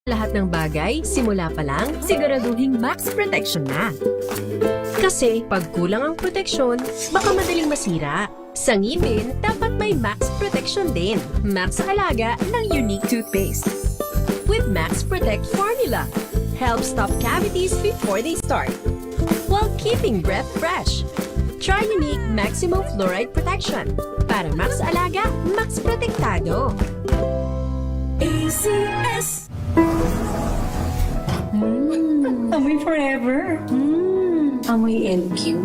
Lahat ng bagay, simula pa lang, siguraduhing max protection na. Kasi pag kulang ang proteksyon, baka madaling masira. Sa ngipin, dapat may max protection din. Max Alaga ng Unique Toothpaste. With Max Protect Formula, helps stop cavities before they start, while keeping breath fresh. Try Unique Maximum Fluoride Protection. Para Max Alaga, Max Protektado. ACS. Amoy forever. Amoy LQ.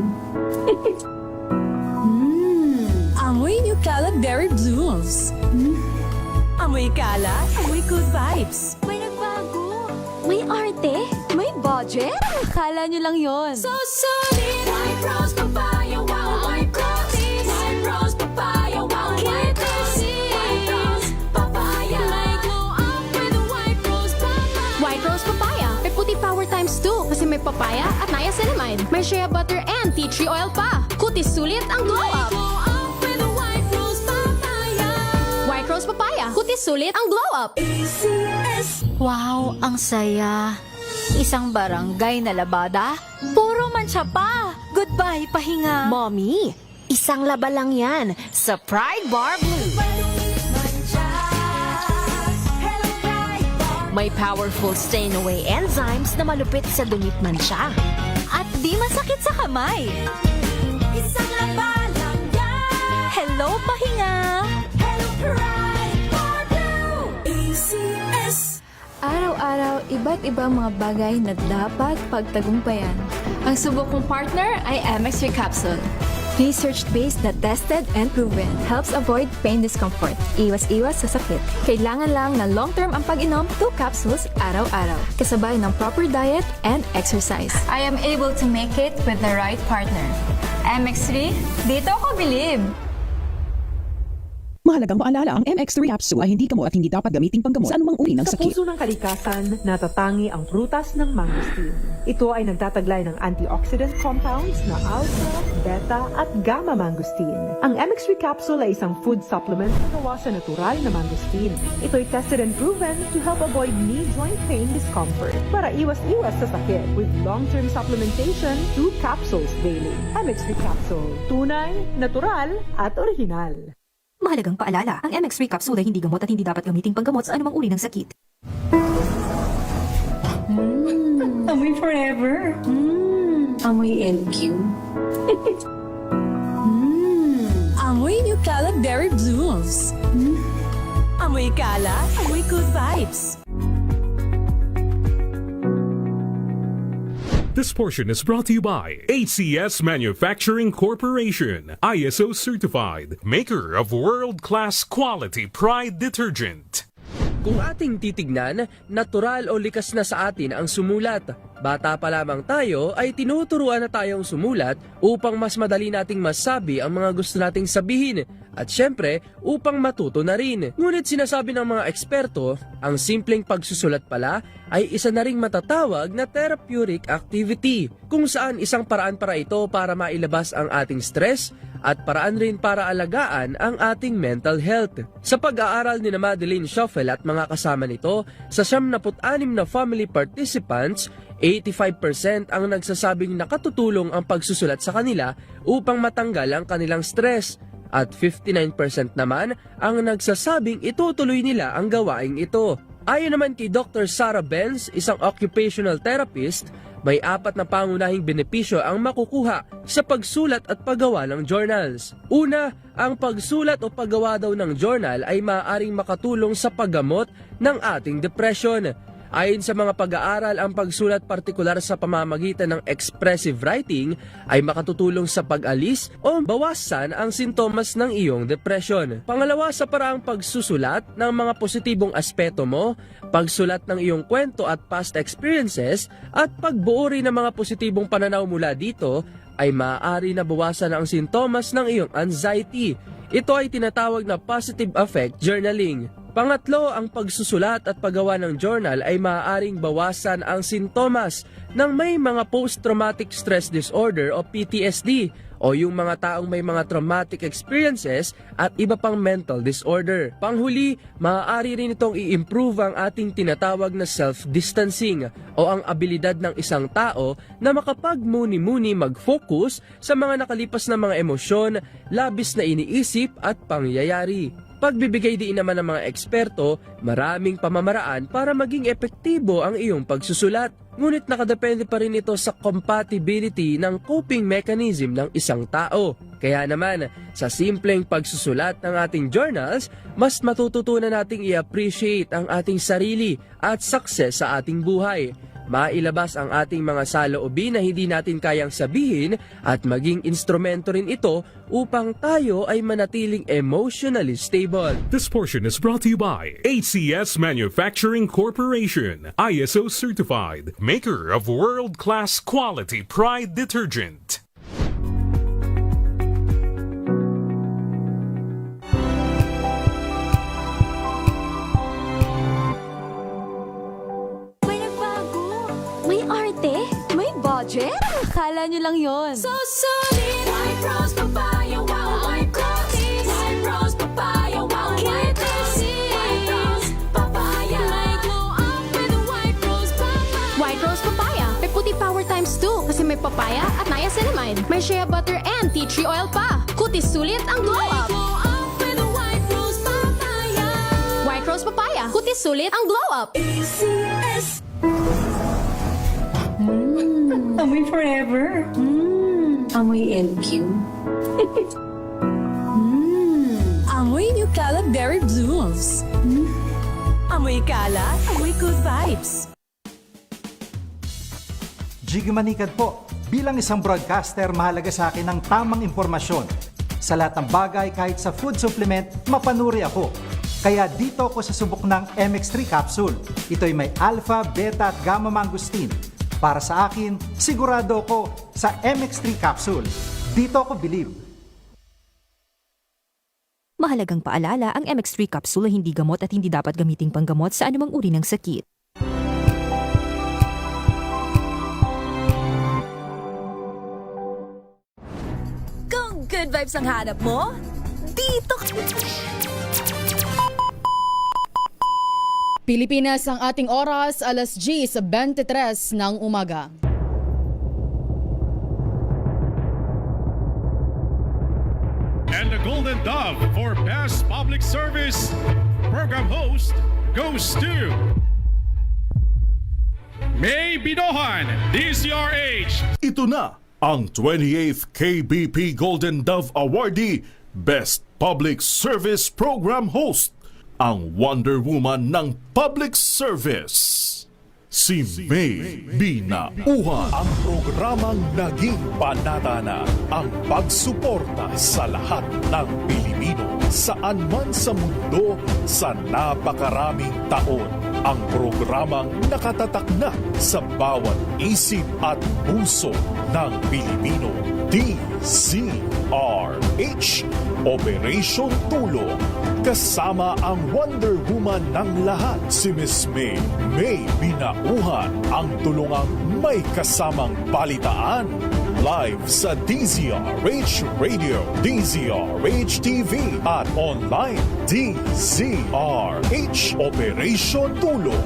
Amoy New Calad Berry Blooms. Amoy kala, amoy good vibes. May nagbago. May arte. May budget. Akala nyo lang yon. So solid. White rose papaya, wow, white rose. White rose papaya, wow, white rose. White rose papaya. May glow up with a white rose papaya. White Rose Papaya. May puti power times 2 kasi may papaya at niacinamide. May shea butter and tea tree oil pa. Kutis sulit ang glow up. Glow up with a white rose papaya. White Rose Papaya. Kutis sulit ang glow up. Wow, ang saya. Isang barangay na labada, puro mancha pa. Goodbye, pahinga. Mommy, isang laba lang yan sa Pride Bar Blue. May powerful stain-away enzymes na malupit sa dumit mansya. At di masakit sa kamay. Isang laba lang yan. Hello, pahinga. Hello, Pride Bar Blue. ACS. Araw-araw, iba't ibang mga bagay na dapat pagtagumpayan. Ang subok kong partner ay MX3 Capsule. Research-based na tested and proven. Helps avoid pain discomfort. Iwas-iwas sa sakit. Kailangan lang na long-term ang pag-inom 2 capsules araw-araw. Kasabay ng proper diet and exercise. I am able to make it with the right partner. MX3, dito ako bilib! Mahalagang paalala, ang MX3 capsule ay hindi gamot at hindi dapat gamitin panggamot sa anumang uri ng Sa sakit. puso ng kalikasan, natatangi ang prutas ng mangosteen. Ito ay nagtataglay ng antioxidant compounds na alpha, beta at gamma mangosteen. Ang MX3 capsule ay isang food supplement na gawa sa natural na mangosteen. Ito ay tested and proven to help avoid knee joint pain discomfort para iwas-iwas sa sakit with long-term supplementation 2 capsules daily. MX3 capsule, tunay, natural at original. Mahalagang paalala, ang MX3 capsule ay hindi gamot at hindi dapat gamitin panggamot sa anumang uri ng sakit. Amoy forever. Amoy LQ. Amoy New Calad Berry Blooms. Amoy kala, amoy good vibes. This portion is brought to you by ACS Manufacturing Corporation, ISO certified, maker of world-class quality Pride detergent. Kung ating titignan, natural o likas na sa atin ang sumulat. Bata pa lamang tayo ay tinuturuan na tayong sumulat upang mas madali nating masabi ang mga gusto nating sabihin at syempre upang matuto na rin. Ngunit sinasabi ng mga eksperto, ang simpleng pagsusulat pala ay isa na ring matatawag na therapeutic activity kung saan isang paraan para ito para mailabas ang ating stress at paraan rin para alagaan ang ating mental health. Sa pag-aaral ni Madeline Schoffel at mga kasama nito, sa 76 na family participants, 85% ang nagsasabing nakatutulong ang pagsusulat sa kanila upang matanggal ang kanilang stress at 59% naman ang nagsasabing itutuloy nila ang gawaing ito. Ayon naman kay Dr. Sarah Benz, isang occupational therapist, may 4 na pangunahing benepisyo ang makukuha sa pagsulat at paggawa ng journals. Una, ang pagsulat o paggawa daw ng journal ay maaaring makatulong sa paggamot ng ating depression. Ayon sa mga pag-aaral, ang pagsulat partikular sa pamamagitan ng expressive writing ay makatutulong sa pag-alis o bawasan ang sintomas ng iyong depression. Pangalawa, sa paraang pagsusulat ng mga positibong aspeto mo, pagsulat ng iyong kwento at past experiences, at pagbuo rin ng mga positibong pananaw mula dito, ay maaari na bawasan ang sintomas ng iyong anxiety. Ito ay tinatawag na positive affect journaling. Pangatlo, ang pagsusulat at paggawa ng journal ay maaaring bawasan ang sintomas ng may mga post-traumatic stress disorder o PTSD o yung mga taong may mga traumatic experiences at iba pang mental disorder. Panghuli, maaari rin itong i-improve ang ating tinatawag na self-distancing o ang abilidad ng isang tao na makapagmuni-muni mag-focus sa mga nakalipas na mga emosyon, labis na iniisip at pangyayari. Pagbibigay din naman ng mga eksperto, maraming pamamaraan para maging epektibo ang iyong pagsusulat. Ngunit nakadepende pa rin ito sa compatibility ng coping mechanism ng isang tao. Kaya naman, sa simpleng pagsusulat ng ating journals, mas matututunan nating i-appreciate ang ating sarili at success sa ating buhay. Mailabas ang ating mga saloobin na hindi natin kayang sabihin at maging instrumento rin ito upang tayo ay manatiling emotionally stable. This portion is brought to you by ACS Manufacturing Corporation, ISO certified, maker of world-class quality Pride detergent. May arte? May budget? Akala nyo lang yon. So solid. White rose papaya, wow, white cookies. White rose papaya, wow, white cookies. White rose papaya. May glow up with a white rose papaya. White rose papaya. May puti power times 2 kasi may papaya at niacinamide. May shea butter and tea tree oil pa. Kutis sulit ang glow up. Glow up with a white rose papaya. White rose papaya. Kutis sulit ang glow up. ACS. Amoy forever. Amoy LQ. Amoy New Cala Berry Blooms. Amoy Cala, amoy good vibes. Jiggy Manikad po. Bilang isang broadcaster, mahalaga sa akin ang tamang impormasyon. Sa lahat ng bagay, kahit sa food supplement, mapanuri ako. Kaya dito ako sa subok ng MX3 capsule. Ito'y may alpha, beta at gamma mangosteen. Para sa akin, sigurado ako sa MX3 capsule. Dito ako believe. Mahalagang paalala, ang MX3 capsule ay hindi gamot at hindi dapat gamiting panggamot sa anumang uri ng sakit. Kung good vibes ang hanap mo, dito Pilipinas ang ating oras, alas 10:23 ng umaga. And the Golden Dove for Best Public Service Program Host goes to May Binohan, DCRH. Ito na ang 28th KBP Golden Dove Awardee Best Public Service Program Host, ang Wonder Woman ng Public Service, si May Binauhan. Ang programang naging panata na ang pagsuporta sa lahat ng Pilipino saan man sa mundo sa napakaraming taon. Ang programang nakatatak na sa bawat isip at puso ng Pilipino. DZRH, Operation Tulong. Kasama ang Wonder Woman ng lahat, si Miss May Binauhan, ang tulungang may kasamang balitaan. Live sa DZRH Radio, DZRH TV at online DZRH Operation Tulong.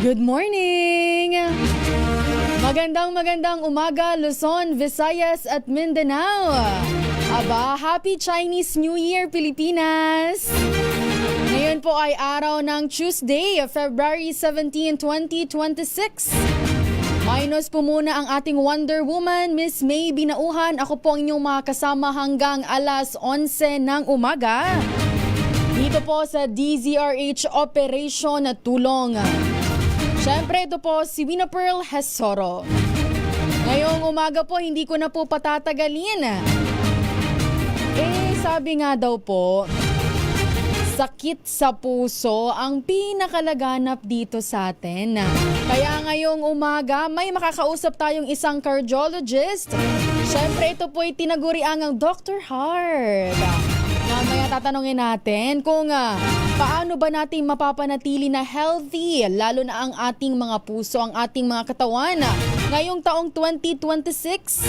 Good morning! Magandang umaga, Luzon, Visayas at Mindanao. Aba, Happy Chinese New Year, Pilipinas! Ngayon po ay araw ng Tuesday, February 17, 2026. Minus po muna ang ating Wonder Woman, Miss May Binauhan. Ako po ang inyong makasama hanggang alas 11 ng umaga. Dito po sa DZRH Operation Tulong. Siyempre, ito po si Wina Pearl Hesoro. Ngayong umaga po, hindi ko na po patatagalin. Sabi nga daw po, sakit sa puso ang pinakalaganap dito sa atin. Kaya ngayong umaga, may makakausap tayong isang cardiologist. Siyempre, ito po'y tinaguriang ang Dr. Heart. Mamaya tatanungin natin kung paano ba natin mapapanatili na healthy, lalo na ang ating mga puso, ang ating mga katawan. Ngayong taong 2026,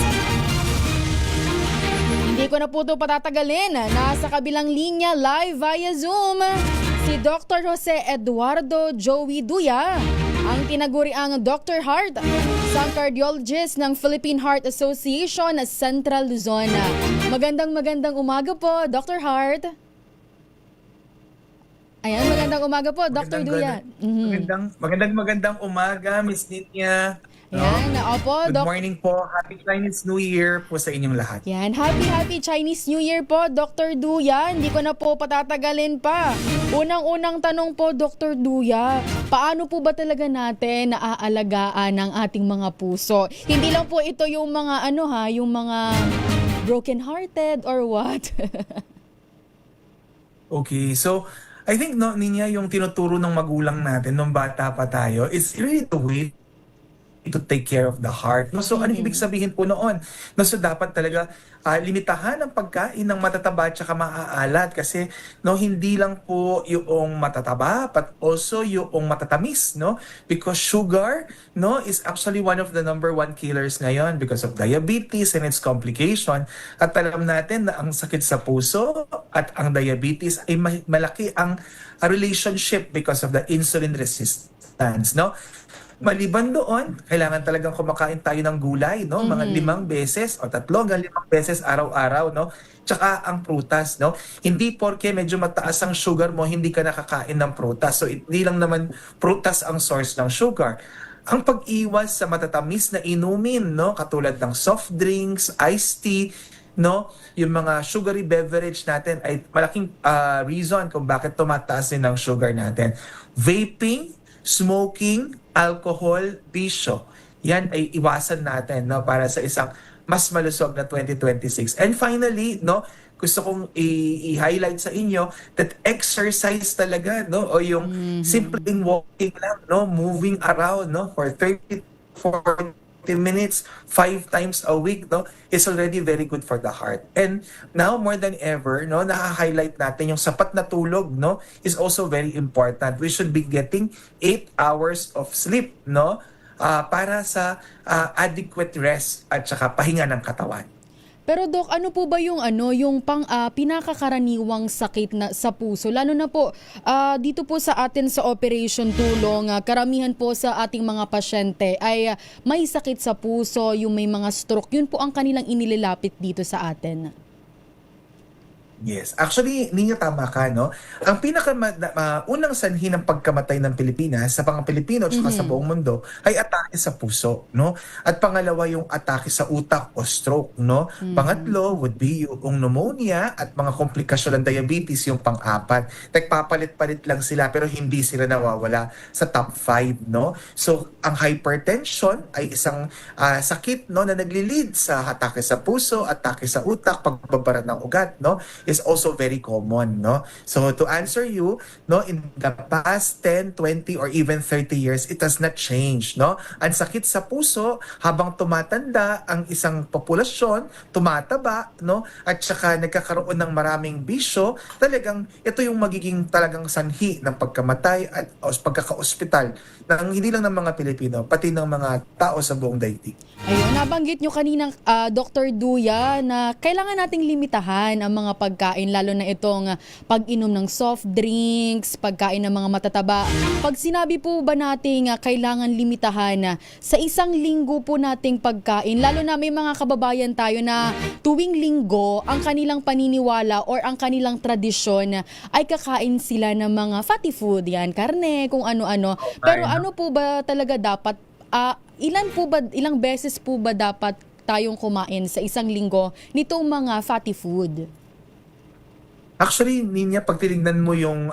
hindi ko na po ito patatagalin. Nasa kabilang linya live via Zoom si Dr. Jose Eduardo Joey Duya, ang tinaguriang Dr. Heart, isang cardiologist ng Philippine Heart Association Central Luzon. Magandang umaga po, Dr. Heart. Ayan, magandang umaga po, Dr. Duya. Magandang umaga, Miss Nitya. Yan, opo. Good morning po. Happy Chinese New Year po sa inyong lahat. Yan, happy Chinese New Year po, Dr. Duya. Hindi ko na po patatagalin pa. Unang-unang tanong po, Dr. Duya, paano po ba talaga natin naaalagaan ang ating mga puso? Hindi lang po ito yung mga yung mga broken-hearted or what? Okay, so I think Ninya, yung tinuturo ng magulang natin nung bata pa tayo is really the way to take care of the heart. So ano ibig sabihin po noon? So dapat talaga limitahan ang pagkain ng matataba at saka maaalat kasi hindi lang po yung matataba but also yung matatamis, because sugar is actually one of the #1 killers ngayon because of diabetes and its complication. At alam natin na ang sakit sa puso at ang diabetes ay malaki ang relationship because of the insulin resistance, Maliban doon, kailangan talagang kumakain tayo ng gulay, mga 5 beses o 3 hanggang 5 beses araw-araw, Tsaka ang prutas, Hindi porke medyo mataas ang sugar mo, hindi ka nakakain ng prutas. So hindi lang naman prutas ang source ng sugar. Ang pag-iwas sa matatamis na inumin, katulad ng soft drinks, iced tea, yung mga sugary beverage natin ay malaking reason kung bakit tumataas din ang sugar natin. Vaping, smoking, alcohol, bisyo. Yan ay iwasan natin para sa isang mas malusog na 2026. And finally, gusto kong i-highlight sa inyo that exercise talaga, o yung simpleng walking lang, moving around, for 30, 40 minutes, 5 times a week, is already very good for the heart. And now, more than ever, naka-highlight natin yung sapat na tulog, is also very important. We should be getting 8 hours of sleep, para sa adequate rest at saka pahinga ng katawan. Pero Doc, ano po ba yung yung pinakakaraniwang sakit na sa puso? Lalo na po dito po sa atin sa Operation Tulong, karamihan po sa ating mga pasyente ay may sakit sa puso, yung may mga stroke. Yun po ang kanilang inililapit dito sa atin. Yes. Actually, ninyo tama ka, Ang unang sanhi ng pagkamatay ng Pilipinas sa mga Pilipino at sa buong mundo ay atake sa puso, At pangalawa yung atake sa utak o stroke, Pangatlo would be yung pneumonia at mga komplikasyon ng diabetes, yung pang-apat. Nagpapalit-palit lang sila pero hindi sila nawawala sa top 5, So, ang hypertension ay isang sakit, na nagli-lead sa atake sa puso, atake sa utak, pagbabara ng ugat, is also very common, So to answer you, in the past 10, 20 or even 30 years, it has not changed, Ang sakit sa puso habang tumatanda ang isang populasyon, tumataba, At saka nagkakaroon ng maraming bisyo, talagang ito yung magiging talagang sanhi ng pagkamatay at pagkaka-ospital ng hindi lang ng mga Pilipino, pati ng mga tao sa buong daigdig. Ayun, nabanggit nyo kaninang Dr. Duya na kailangan nating limitahan ang mga pagkain, lalo na itong pag-inom ng soft drinks, pagkain ng mga matataba. Pag sinabi po ba nating kailangan limitahan sa isang linggo po nating pagkain, lalo na may mga kababayan tayo na tuwing linggo ang kanilang paniniwala or ang kanilang tradisyon ay kakain sila ng mga fatty food, yan, karne, kung ano-ano. Pero ano po ba talaga dapat, ilang beses po ba dapat tayong kumain sa isang linggo nitong mga fatty food? Actually, Ninya, pag tinignan mo yung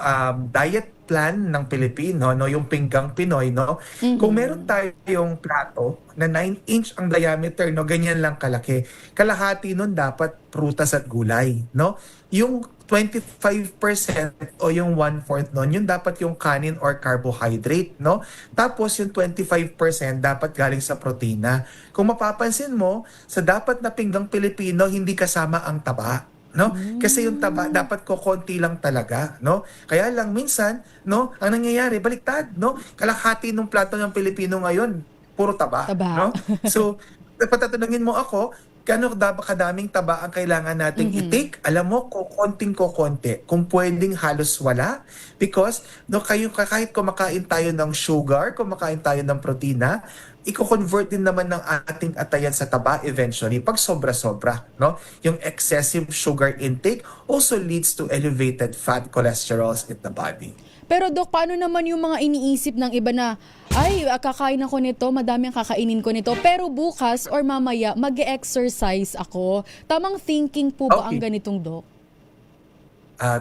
diet plan ng Pilipino, no, yung pinggang Pinoy, no, kung meron tayong plato na 9-inch ang diameter, no, ganyan lang kalaki. Kalahati nun dapat prutas at gulay, no? Yung 25% o yung 1/4 nun, yun dapat yung kanin or carbohydrate, no? Tapos yung 25% dapat galing sa protina. Kung mapapansin mo, sa dapat na pinggang Pilipino, hindi kasama ang taba, no? Kasi yung taba dapat kokonti lang talaga, no? Kaya lang minsan, no, ang nangyayari baliktad, no? Kalahati ng plato ng Pilipino ngayon puro taba, no? So, patatanungin mo ako, gaano kadaming taba ang kailangan nating i-take? Alam mo, kokonting-kokonti. Kung pwedeng halos wala. Because, no, kahit kumakain tayo ng sugar, kumakain tayo ng protina, i-convert din naman ng ating atayan sa taba eventually pag sobra-sobra, no? Yung excessive sugar intake also leads to elevated fat cholesterols in the body. Pero Dok, paano naman yung mga iniisip ng iba na, ay, kakain ako nito, madami ang kakainin ko nito, pero bukas or mamaya mag-exercise ako. Tamang thinking po ba ang ganitong, Dok?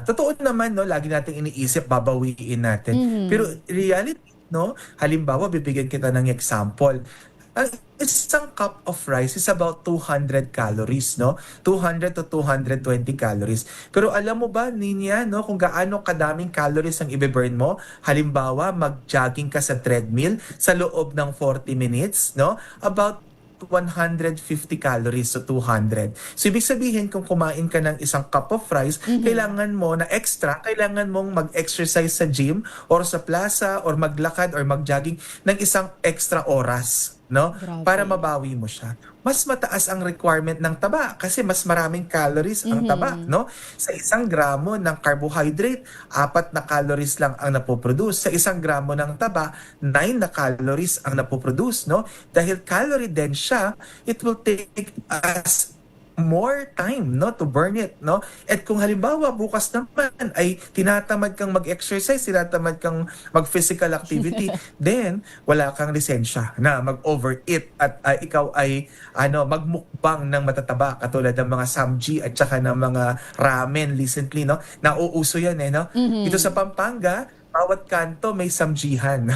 Totoo naman, no, lagi nating iniisip, babawiin natin. Pero reality, no, halimbawa, bibigyan kita ng example. Ang isang cup of rice is about 200 calories, no? 200 to 220 calories. Pero alam mo ba, Ninya, no, kung gaano kadaming calories ang ibe-burn mo? Halimbawa, mag-jogging ka sa treadmill sa loob ng 40 minutes, no? About 150 calories to 200. So, ibig sabihin, kung kumain ka ng isang cup of rice, kailangan mo na extra, kailangan mong mag-exercise sa gym or sa plaza or maglakad or mag-jogging ng isang extra oras, no? Para mabawi mo siya. Mas mataas ang requirement ng taba kasi mas maraming calories ang taba, no? Sa 1 gramo ng carbohydrate, 4 na calories lang ang napoproduce. Sa 1 gramo ng taba, 9 na calories ang napoproduce, no? Dahil calorie dense siya, it will take us more time, no, to burn it, no? At kung halimbawa bukas naman ay tinatamad kang mag-exercise, tinatamad kang mag-physical activity, then wala kang lisensya na mag-overeat at ikaw ay magmukbang ng matataba katulad ng mga samji at saka ng mga ramen recently, no? Nauuso yan, no? Dito sa Pampanga, bawat kanto may samjihan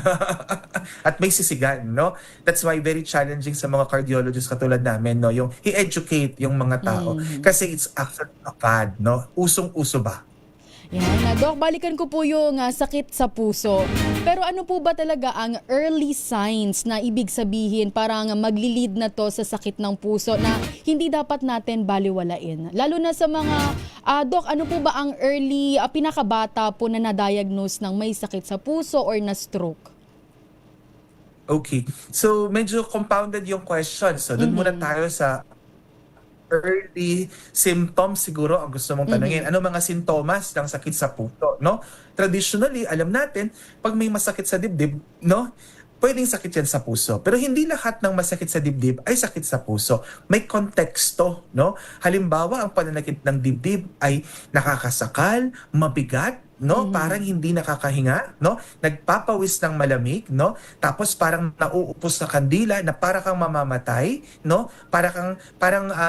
at may sisigan, no? That's why very challenging sa mga cardiologists katulad namin, no? Yung i-educate yung mga tao kasi it's actually a fad, no? Usong-uso ba? Yan na. Dok, balikan ko po yung sakit sa puso. Pero ano po ba talaga ang early signs na ibig sabihin parang maglilid na to sa sakit ng puso na hindi dapat natin baliwalain? Lalo na sa mga, Dok, ano po ba ang early, pinakabata po na na-diagnose ng may sakit sa puso or na stroke? Okay. So, medyo compounded yung question. So, doon muna tayo sa early symptoms siguro ang gusto mong tanungin. Ano mga sintomas ng sakit sa puso, no? Traditionally, alam natin, pag may masakit sa dibdib, no, pwedeng sakit yan sa puso. Pero hindi lahat ng masakit sa dibdib ay sakit sa puso. May konteksto, no? Halimbawa, ang pananakit ng dibdib ay nakakasakal, mabigat, no? Parang hindi nakakahinga, no? Nagpapawis ng malamig, no? Tapos parang nauupos sa kandila na para kang mamamatay, no? Parang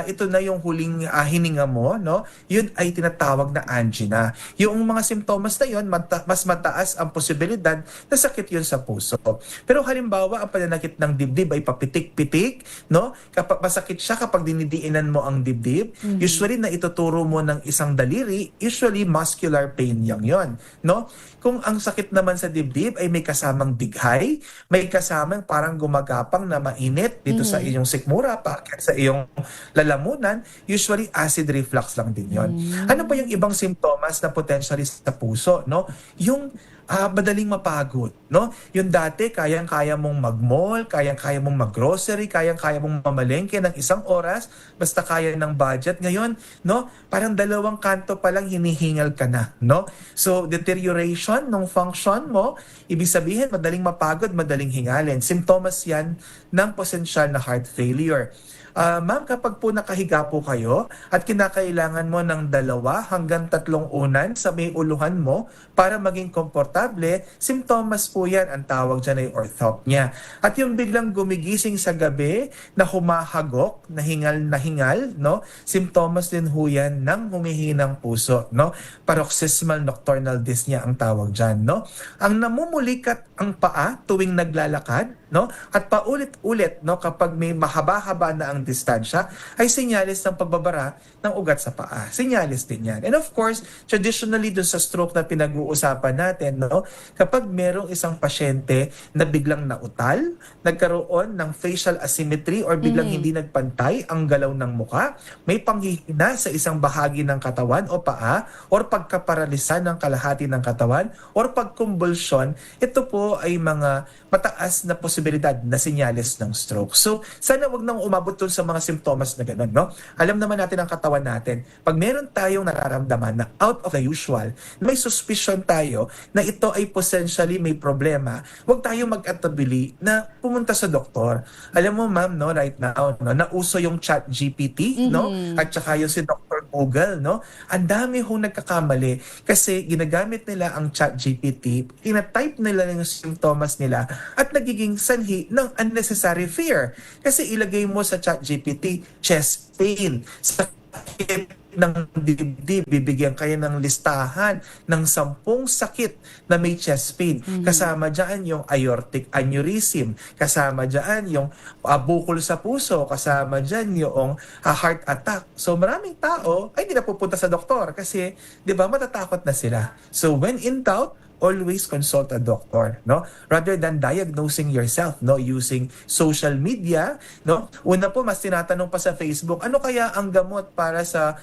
ito na yung huling hininga mo, no? Yun ay tinatawag na angina. Yung mga simptomas na yun, mas mataas ang posibilidad na sakit yun sa puso. Pero halimbawa, ang pananakit ng dibdib ay papitik-pitik, no? Kapag masakit siya kapag dinidiinan mo ang dibdib, usually na ituturo mo ng isang daliri, usually muscular pain yan yun, no? Kung ang sakit naman sa dibdib ay may kasamang dighay, may kasamang parang gumagapang na mainit dito sa iyong sikmura, paakyat sa iyong lalamunan, usually acid reflux lang din yon. Ano pa yung ibang simptomas na potentially sa puso, no? Yung madaling mapagod, no? Yung dati, kayang-kaya mong mag-mall, kayang-kaya mong mag-grocery, kayang-kaya mong mamalengke ng 1 oras, basta kaya ng budget. Ngayon, no? Parang 2 kanto pa lang hinihingal ka na, no? So, deterioration ng function mo, ibig sabihin, madaling mapagod, madaling hingalin. Simptomas yan ng potential na heart failure. Ma'am, kapag po nakahiga po kayo at kinakailangan mo ng 2 hanggang 3 unan sa may uluhan mo para maging komportable, simptomas po yan. Ang tawag dyan ay orthopnea. At yung biglang gumigising sa gabi na humahagok, na hingal, no? Simptomas din ho yan ng humihinang puso, no? Paroxysmal nocturnal dyspnea ang tawag dyan, no? Ang namumulikat ang paa tuwing naglalakad, no? At paulit-ulit, no, kapag may mahaba-haba na ang distansya, ay sinyalis ng pagbabara ng ugat sa paa. Sinyalis din yan. And of course, traditionally dun sa stroke na pinag-uusapan natin, no, kapag merong isang pasyente na biglang nautal, nagkaroon ng facial asymmetry or biglang hindi nagpantay ang galaw ng muka, may panghihina sa isang bahagi ng katawan o paa, or pagkaparalisa ng kalahati ng katawan, or pagkumbulsyon, ito po ay mga mataas na posibilidad na sinyalis ng stroke. So, sana wag nang umabot dun sa mga simptomas na gano'n, no? Alam naman natin ang katawan natin. Pag meron tayong nararamdaman na out of the usual, may suspicion tayo na ito ay potentially may problema, wag tayong mag-atubili na pumunta sa doktor. Alam mo, ma'am, no, right now, no, nauso yung ChatGPT, no? At saka yung si Dr. Google, no? Ang dami hong nagkakamali kasi ginagamit nila ang ChatGPT, ina-type nila yung simptomas nila at nagiging sanhi ng unnecessary fear. Kasi ilagay mo sa ChatGPT, chest pain, sakit ng dibdib, bibigyan kayo ng listahan ng 10 sakit na may chest pain. Kasama dyan yung aortic aneurysm, kasama dyan yung bukol sa puso, kasama dyan yung heart attack. So maraming tao ay hindi na pupunta sa doktor kasi, di ba, matatakot na sila. So when in doubt, always consult a doctor, no? Rather than diagnosing yourself, no, using social media, no? Una po, mas tinatanong pa sa Facebook, ano kaya ang gamot para sa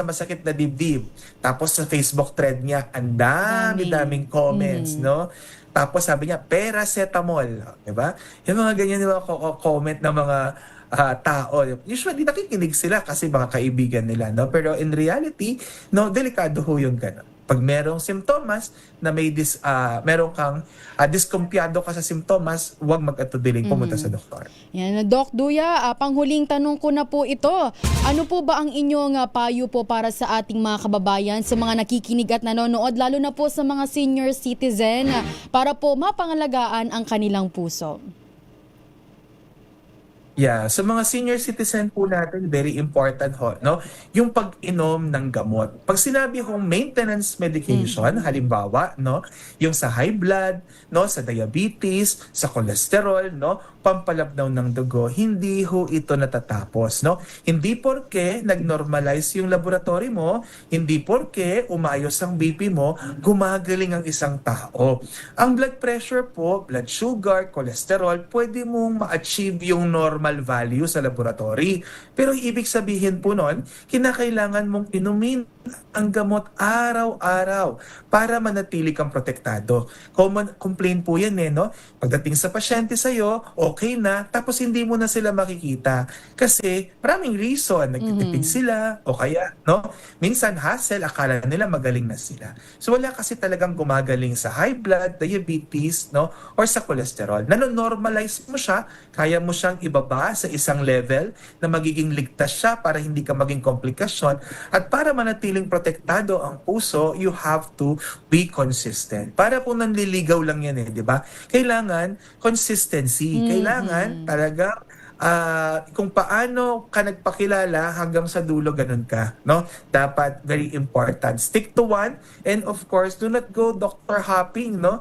masakit na dibdib? Tapos sa Facebook thread niya, ang daming comments, no? Tapos sabi niya, paracetamol, di ba? Yung mga ganyan, yung mga comment ng mga tao. Usually nakikinig sila kasi mga kaibigan nila, no? Pero in reality, no, delikado ho yung gano'n. Pag merong simptomas na meron kang diskumpiyado ka sa simptomas, huwag mag-atubiling pumunta sa doktor. Yan, Doc Duya, panghuling tanong ko na po ito. Ano po ba ang inyong payo po para sa ating mga kababayan, sa mga nakikinig at nanonood, lalo na po sa mga senior citizen, para po mapangalagaan ang kanilang puso? Yeah, sa mga senior citizen po natin, very important ho, no? Yung pag-inom ng gamot. Pag sinabi hong maintenance medication, halimbawa, no, yung sa high blood, no, sa diabetes, sa cholesterol, no, pampalabnaw ng dugo, hindi ho ito natatapos, no? Hindi porke nag-normalize yung laboratory mo, hindi porke umayos ang BP mo, gumagaling ang isang tao. Ang blood pressure po, blood sugar, cholesterol, pwede mong ma-achieve yung normal value sa laboratory. Pero ibig sabihin po nun, kinakailangan mong inumin ang gamot araw-araw para manatili kang protektado. Common complaint po yan, no? Pagdating sa pasyente sa'yo, okay na, tapos hindi mo na sila makikita. Kasi maraming reason, nagtitipid sila, o kaya, no? Minsan hassle, akala nila magaling na sila. So wala kasi talagang gumagaling sa high blood, diabetes, no? Or sa cholesterol. Nanonormalize mo siya, kaya mo siyang ibaba sa isang level na magiging ligtas siya para hindi ka maging komplikasyon. At para manatiling protektado ang puso, you have to be consistent. Para po nanliligaw lang yan, di ba? Kailangan consistency. Kailangan talaga kung paano ka nagpakilala hanggang sa dulo, ganun ka, no? Dapat very important. Stick to one, and of course, do not go doctor hopping, no?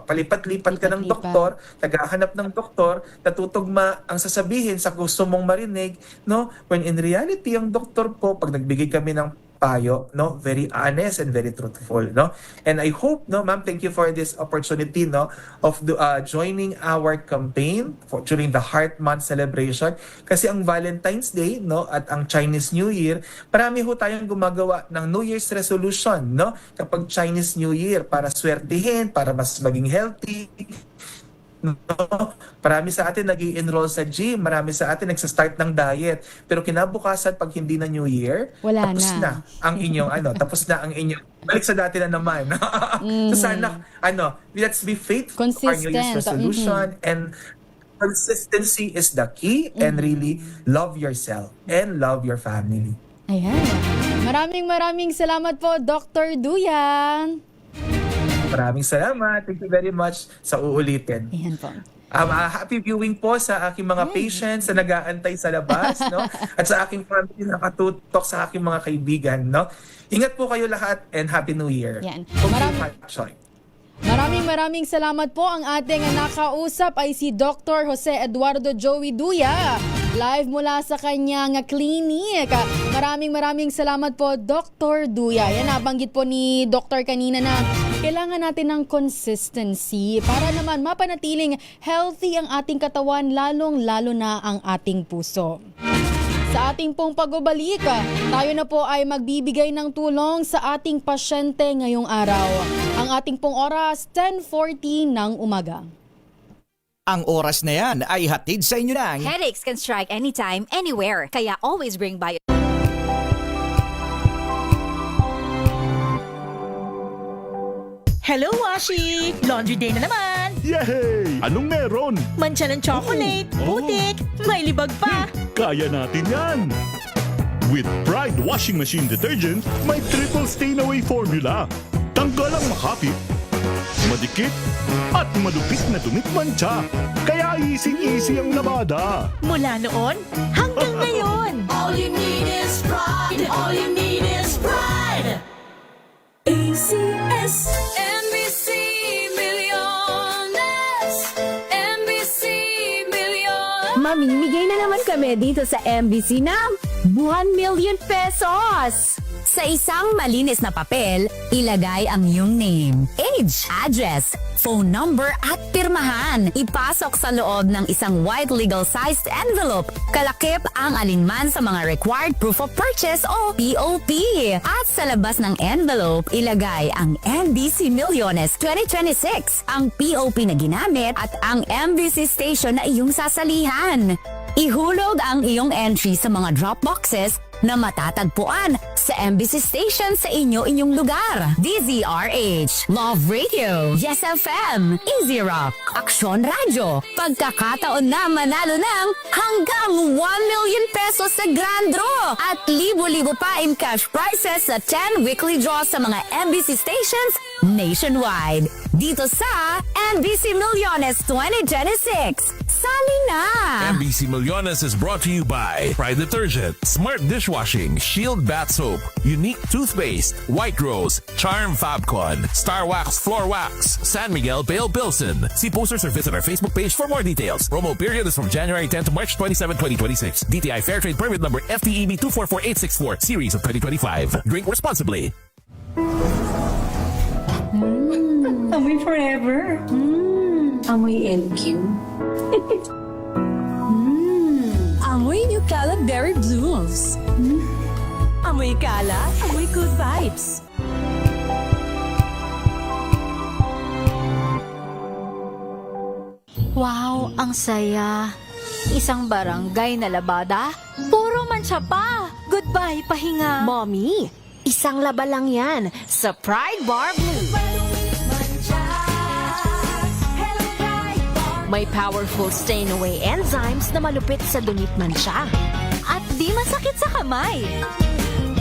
Palipat-lipat ka ng doktor, naghahanap ng doktor, natutugma ang sasabihin sa gusto mong marinig, no? When in reality, ang doktor po, pag nagbigay kami ng payo, no, very honest and very truthful, no. And I hope, no, ma'am, thank you for this opportunity, no, of joining our campaign during the Heart Month celebration. Kasi ang Valentine's Day, no, at ang Chinese New Year, marami ho tayong gumagawa ng New Year's resolution, no, kapag Chinese New Year, para swertihin, para mas maging healthy. No, marami sa atin nag-i-enroll sa gym, marami sa atin nagsa-start ng diet. Pero kinabukasan, pag hindi na New Year, wala tapos na ang inyong tapos na ang inyong balik sa dati na naman. So sana let's be faithful to our New Year's resolution and consistency is the key and really love yourself and love your family. Ayan. Maraming salamat po, Dr. Duyang. Maraming salamat. Thank you very much sa uulitin. Ayan po. Happy viewing po sa aking mga patients na nag-aantay sa labas, no? At sa aking family na nakatutok sa aking mga kaibigan, no? Ingat po kayo lahat and Happy New Year. Yan. Maraming salamat po. Ang ating nakausap ay si Dr. Jose Eduardo Joey Duya. Live mula sa kanyang clinic. Maraming salamat po, Dr. Duya. Yan, nabanggit po ni Dr. kanina na kailangan natin ng consistency para naman mapanatiling healthy ang ating katawan, lalong-lalo na ang ating puso. Sa ating pong pagbabalik, tayo na po ay magbibigay ng tulong sa ating pasyente ngayong araw. Ang ating pong oras, 10:40 ng umaga. Ang oras na yan ay hatid sa inyo ng Headaches can strike anytime, anywhere. Kaya always bring by Hello, Washi! Laundry day na naman! Yay! Anong meron? Mancha ng chocolate, putik, may libag pa! Kaya natin yan! With Pride Washing Machine Detergent, may triple stain-away formula. Tanggal ang makapit, madikit, at malupit na dumit mancha. Kaya easy-easy ang labada. Mula noon hanggang ngayon! All you need is pride. All you need is pride. ACS. NBC Milliones. NBC Milliones. Mamimigay na naman kami dito sa MBC ng 1 million pesos! Sa isang malinis na papel, ilagay ang iyong name, age, address, phone number at pirmahan. Ipasok sa loob ng isang white legal-sized envelope. Kalakip ang alinman sa mga required proof of purchase o POP. At sa labas ng envelope, ilagay ang MBC Milliones 2026, ang POP na ginamit at ang MBC station na iyong sasalihan. Ihulog ang iyong entry sa mga drop boxes na matatagpuan sa MBC station sa inyong lugar. DZRH, Love Radio, Yes FM, Easy Rock, Aksyon Radio. Pagkakataon na manalo ng hanggang 1 million pesos sa Grand Draw at libo-libo pa in cash prizes sa 10 weekly draws sa mga MBC stations nationwide. Dito sa MBC Milliones 2026. Sali na! MBC Milliones is brought to you by Pride Detergent, Smart Dishwashing, Shield Bath Soap, Unique Toothpaste, White Rose, Charm Fabcon, Star Wax Floor Wax, San Miguel Bale Bilson. See posters or visit our Facebook page for more details. Promo period is from January 10 to March 27, 2026. DTI Fair Trade Permit number FTEB 244864, series of 2025. Drink responsibly. Amoy forever. Amoy LQ. Amoy New Cala Berry Blooms. Amoy Cala, amoy good vibes. Wow, ang saya. Isang barangay na labada, puro mancha pa. Goodbye, pahinga. Mommy, isang laba lang yan sa Pride Bar Blue. May powerful stain-away enzymes na malupit sa dumit mancha. At di masakit sa kamay.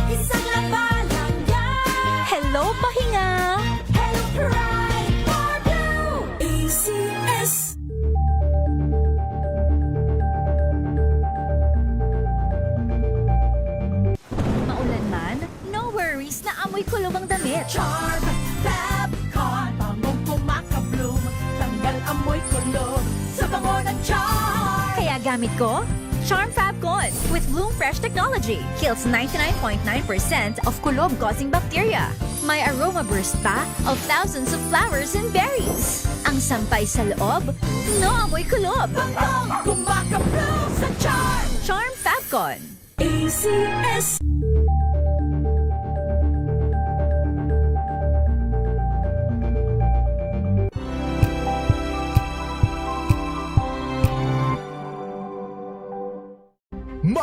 Isang laba lang yan. Hello, pahinga. Hello, Pride Bar Blue. ACS. Maulan man, no worries na amoy kulog ang damit. Charm Fabcon. Bangong kumakabloom. Tanggal amoy kulog sa bango ng charm. Kaya gamit ko, Charm Fabcon with Bloom Fresh technology. Kills 99.9% of kulob-causing bacteria. May aroma burst pa of thousands of flowers and berries. Ang sampay sa loob, no amoy kulob. Bangong kumakabloom sa charm. Charm Fabcon. ACS.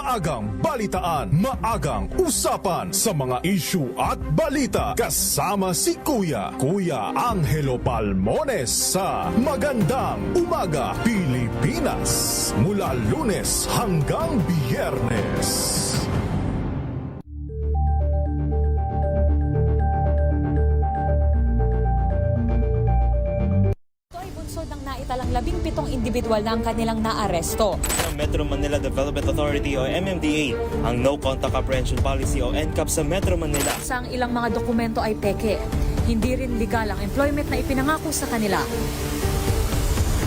maagang balitaan, maagang usapan sa mga issue at balita. Kasama si Kuya Angelo Palmones sa Magandang Umaga Pilipinas. Mula Lunes hanggang Biyernes. Naitalang 17 individual na ang kanilang naaresto. Ang Metro Manila Development Authority o MMDA ang No Contact Apprehension Policy o NCAP sa Metro Manila. Sa ilang mga dokumento ay peke. Hindi rin legal ang employment na ipinangako sa kanila.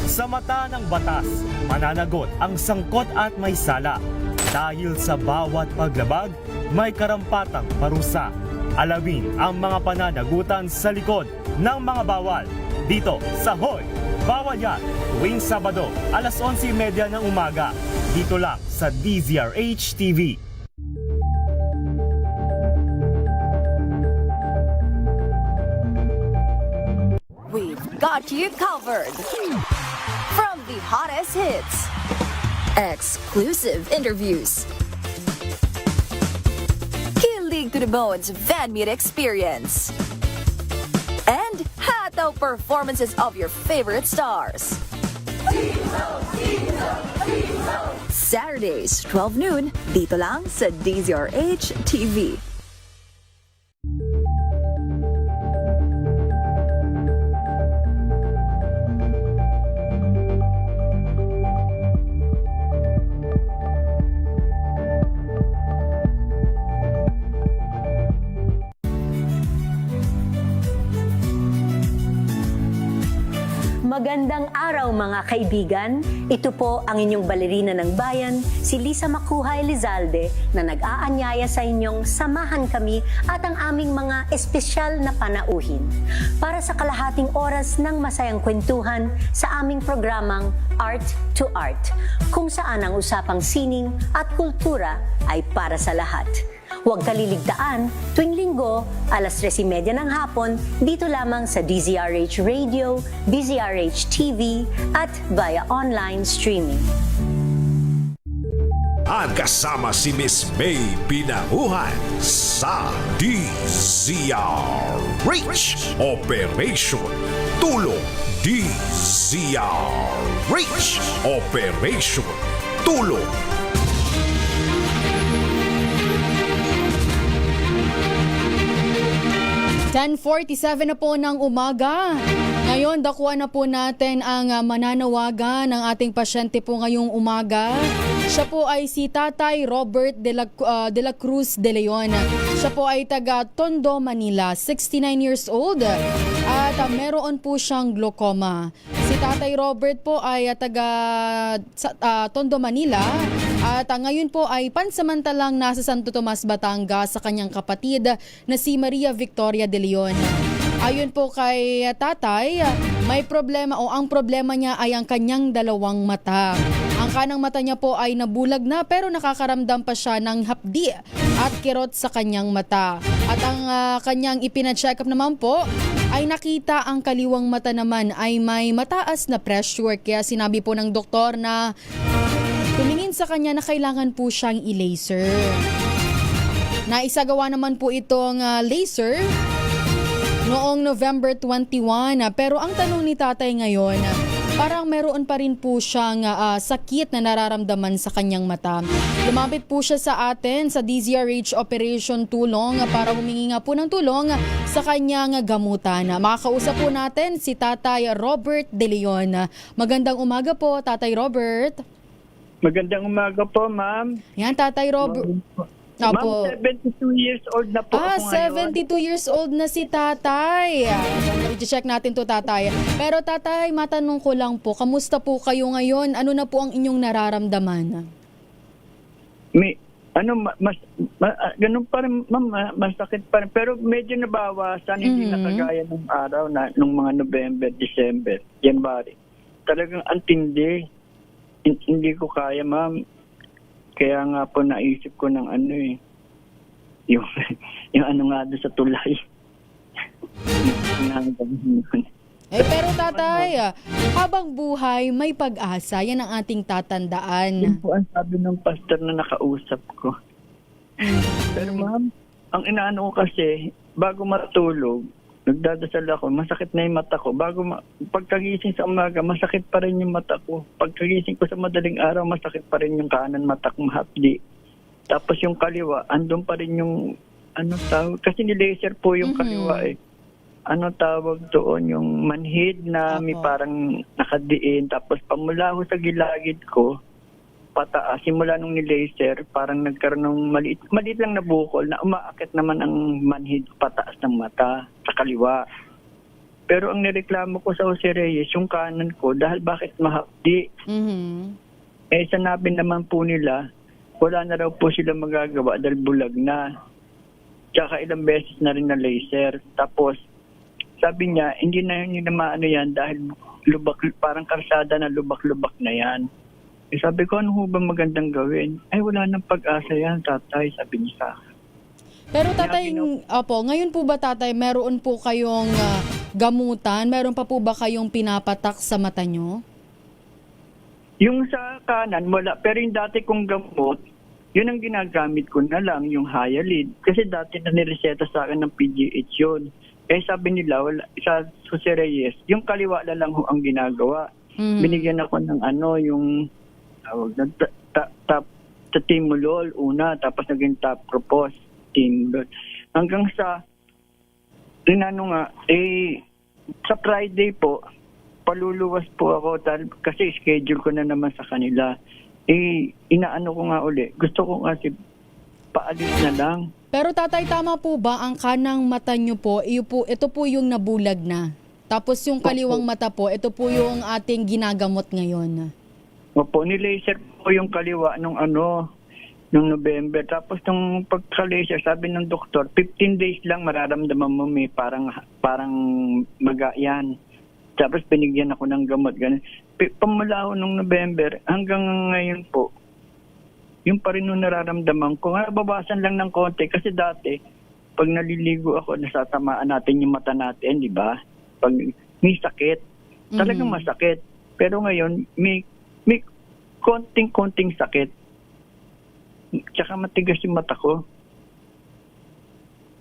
Sa mata ng batas, mananagot ang sangkot at may sala. Dahil sa bawat paglabag, may karampatang parusa. Alamin ang mga pananagutan sa likod ng mga bawal. Dito sa Hoy! Bawal Yan, tuwing Sabado, alas 11:30 ng umaga. Dito lang sa DZRH TV. We've got you covered. From the hottest hits, exclusive interviews, kilig to the bones fan meet experience, and hataw performances of your favorite stars. Saturdays, 12 noon, dito lang sa DZRH TV. Magandang araw mga kaibigan. Ito po ang inyong balerina ng bayan, si Lisa Macuha Elizalde, na nag-aanyaya sa inyong samahan kami at ang aming mga espesyal na panauhin para sa kalahating oras ng masayang kwentuhan sa aming programang Art to Art, kung saan ang usapang sining at kultura ay para sa lahat. Huwag kaliligtaan, tuwing linggo, alas 3:30 ng hapon, dito lamang sa DZRH Radio, DZRH TV, at via online streaming. At kasama si Miss May Pinahuhan sa DZRH Operation Tulong. DZRH Operation Tulong. (10:47) na po ng umaga. Ngayon, dakuan na po natin ang mananawagan ng ating pasyente po ngayong umaga. Siya po ay si Tatay Robert de la Cruz de Leon. Siya po ay taga Tondo, Manila, 69 years old. At meron po siyang glaucoma. Si Tatay Robert po ay taga Tondo, Manila. At ngayon po ay pansamantalang nasa Santo Tomas, Batangas sa kanyang kapatid na si Maria Victoria de Leon. Ayon po kay tatay, may problema o ang problema niya ay ang kanyang dalawang mata. Ang kanang mata niya po ay nabulag na pero nakakaramdam pa siya ng hapdi at kirot sa kanyang mata. At ang kanyang ipina-check up naman po ay nakita ang kaliwang mata naman ay may mataas na pressure. Kaya sinabi po ng doktor na tumingin sa kanya na kailangan po siyang i-laser. Naisagawa naman po itong laser noong November 21. Pero ang tanong ni tatay ngayon, parang meron pa rin po siyang sakit na nararamdaman sa kanyang mata. Lumapit po siya sa atin sa DZRH Operation Tulong para humingi nga po ng tulong sa kanyang gamutan. Makakausap po natin si Tatay Robert de Leon. Magandang umaga po, Tatay Robert. Magandang umaga po, ma'am. Yan, Tatay Robert. Ma'am, 72 years old na po ako ngayon. 72 years old na si tatay. I-check natin to, tatay. Pero tatay, matanong ko lang po, kamusta po kayo ngayon? Ano na po ang inyong nararamdaman? Ganun pa rin, ma'am, masakit pa rin. Pero medyo nabawasan, hindi na kagaya ng araw nung mga November, December, January. Talagang antindi. Hindi ko kaya, ma'am. Kaya nga po naisip ko ng yung ano nga doon sa tulay. Pero tatay, habang buhay, may pag-asa. Yan ang ating tatandaan. Yan po ang sabi ng pastor na nakausap ko. Pero ma'am, ang inaano ko kasi, bago matulog, nagdadasal ako, masakit na yung mata ko. Pagkagising sa umaga, masakit pa rin yung mata ko. Pagkagising ko sa madaling araw, masakit pa rin yung kanan mata ko, mahapdi. Tapos yung kaliwa, andun pa rin yung, kasi ni-laser po yung kaliwa eh. Ano tawag doon, yung manhid na may parang nakadiin. Tapos pamula ko sa gilagid ko, pataas, simula nung ni-laser, parang nagkaroon ng maliit lang na bukol na umaakit naman ang manhid pataas ng mata sa kaliwa. Pero ang nireklamo ko sa Jose Reyes, yung kanan ko, dahil bakit mahapdi? Sanabi naman po nila, wala na raw po sila magagawa dahil bulag na. Tsaka ilang beses na rin na laser. Tapos, sabi niya, hindi na yun maano yan dahil lubak, parang karsada na lubak-lubak na yan. Sabi ko, ano ho ba magandang gawin? Ay, wala nang pag-asa yan, tatay, sabi niya sa akin. Pero tatay, ngayon po ba tatay, meron po kayong gamutan? Meron pa po ba kayong pinapatak sa mata nyo? Yung sa kanan, wala. Pero yung dati kong gamot, yun ang ginagamit ko na lang, yung Hyalin. Kasi dati na nireseta sa akin ng PGH yun. Sabi nila, sa Jose Reyes, yung kaliwa na lang ho ang ginagawa. Binigyan ako ng yung Timolol una, tapos naging Tapropos, Timolol. Hanggang sa, sa Friday po, paluluwas po ako kasi schedule ko na naman sa kanila. Inaano ko nga uli. Gusto ko kasi paalis na lang. Pero tatay, tama po ba ang kanang mata nyo po, ito po yung nabulag na? Tapos yung kaliwang mata po, ito po yung ating ginagamot ngayon. Opo, ni-laser po yung kaliwa nung November. Tapos nung pagka-laser, sabi ng doktor, 15 days lang mararamdaman mo may parang maga yan. Tapos binigyan ako ng gamot. Pamula ko nung November, hanggang ngayon po, yung pa rin nung nararamdaman ko. Babasan lang ng konti kasi dati, pag naliligo ako, nasatamaan natin yung mata natin, di ba? Pag may sakit, talagang masakit. Pero ngayon, may konting sakit. Tsaka matigas yung mata ko.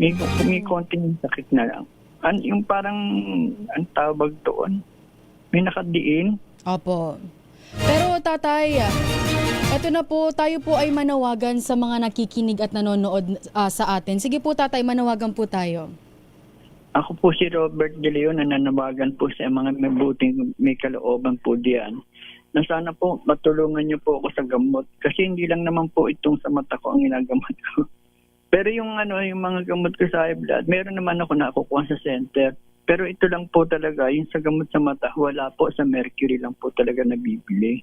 May konting sakit na lang. Yung parang, ang tawag doon, may nakadiin. Opo. Pero tatay, eto na po, tayo po ay manawagan sa mga nakikinig at nanonood sa atin. Sige po tatay, manawagan po tayo. Ako po si Robert De Leon na nanawagan po sa mga mabuting may kalooban po diyan. Na sana po matulungan niyo po ako sa gamot. Kasi hindi lang naman po itong sa mata ko ang ginagamot ko. Pero yung mga gamot ko sa high blood, meron naman ako nakukuha sa center. Pero ito lang po talaga, yung sa gamot sa mata, wala po, sa Mercury lang po talaga nabibili.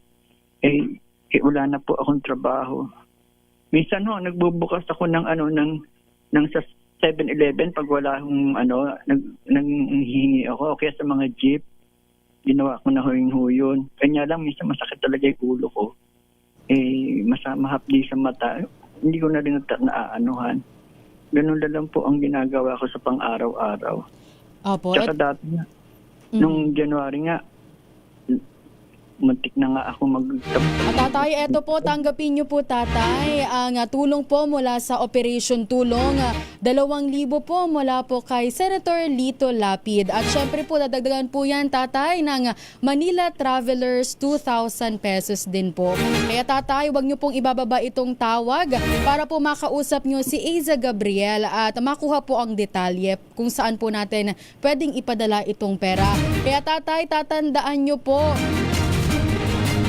Wala na po akong trabaho. Minsan nagbubukas ako ng sa 7-Eleven pag wala akong nanghihingi ako. Kaya sa mga jeep, ginawa ko na huyong-huyon. Kanya lang, minsan masakit talaga yung ulo ko. Mahapdi sa mata. Hindi ko na rin naaanuhan. Ganun na lang po ang ginagawa ko sa pang-araw-araw. Opo. Tsaka dati nga, nung January nga, muntik na nga ako Tatay, eto po, tanggapin niyo po tatay ang tulong po mula sa Operation Tulong. 2,000 po mula po kay Senator Lito Lapid. At syempre po, dadagdagan po yan tatay ng Manila Travelers 2,000 pesos din po. Kaya tatay, huwag niyo pong ibababa itong tawag para po makausap niyo si Aiza Gabriel at makuha po ang detalye kung saan po natin pwedeng ipadala itong pera. Kaya tatay, tatandaan niyo po,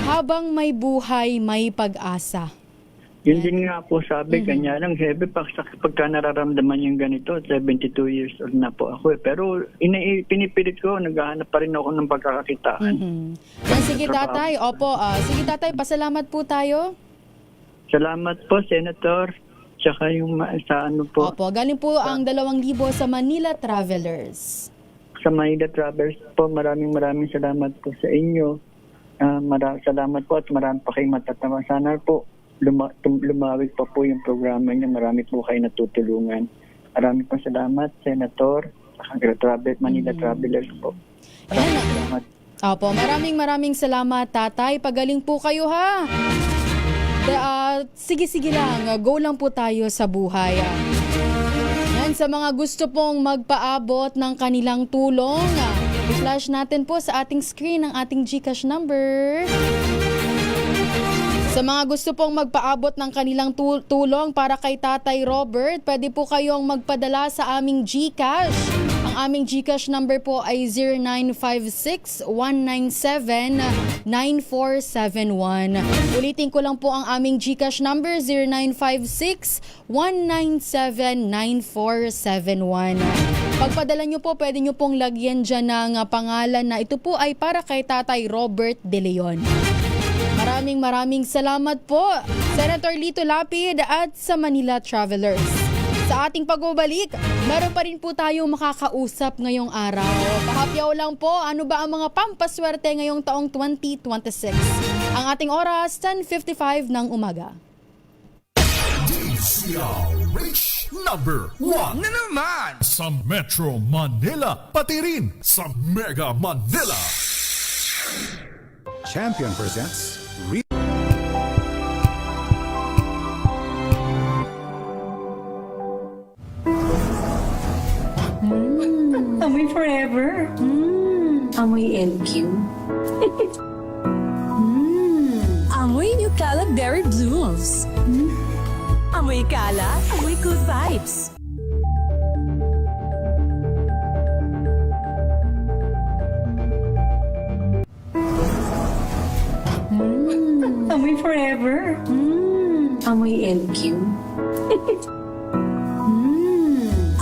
habang may buhay, may pag-asa. Yun din nga po sabi, kanya lang, pagka nararamdaman yung ganito, 72 years old na po ako. Pero pinipilit ko, naghahanap pa rin ako ng pagkakakitaan. Sige tatay, opo. Sige tatay, pasalamat po tayo. Salamat po, Senator. Tsaka yung sa po. Opo, galing po ang 2,000 sa Manila Travelers. Sa Manila Travelers po, maraming salamat po sa inyo. Salamat po at marami pa kayong matatawa. Sana po lumawig pa po yung programa niyo. Marami po kayo natutulungan. Marami po salamat, Senator, Manila Travelers po. Salamat. Opo, maraming salamat, tatay. Pagaling po kayo, ha? Sige lang, go lang po tayo sa buhay. Yan, sa mga gusto pong magpaabot ng kanilang tulong, i-flash natin po sa ating screen ang ating GCash number. Sa mga gusto pong magpaabot ng kanilang tulong para kay Tatay Robert, pwede po kayong magpadala sa aming GCash. Ang aming GCash number po ay 0956-197-9471. Ulitin ko lang po ang aming GCash number, 0956-197-9471. Pagpadala nyo po, pwede nyo pong lagyan dyan ng pangalan na ito po ay para kay Tatay Robert De Leon. Maraming salamat po, Senator Lito Lapid at sa Manila Travelers. Sa ating pagbabalik, meron pa rin po tayo makakausap ngayong araw. Pahapyaw lang po, ano ba ang mga pampaswerte ngayong taong 2026? Ang ating oras, 10:55 ng umaga. DZRH number 1 na naman sa Metro Manila, pati rin sa Mega Manila. Champion presents Amoy forever. Amoy LQ. Amoy New Cala Berry Blooms. Amoy Cala, amoy good vibes. Amoy forever. Amoy LQ.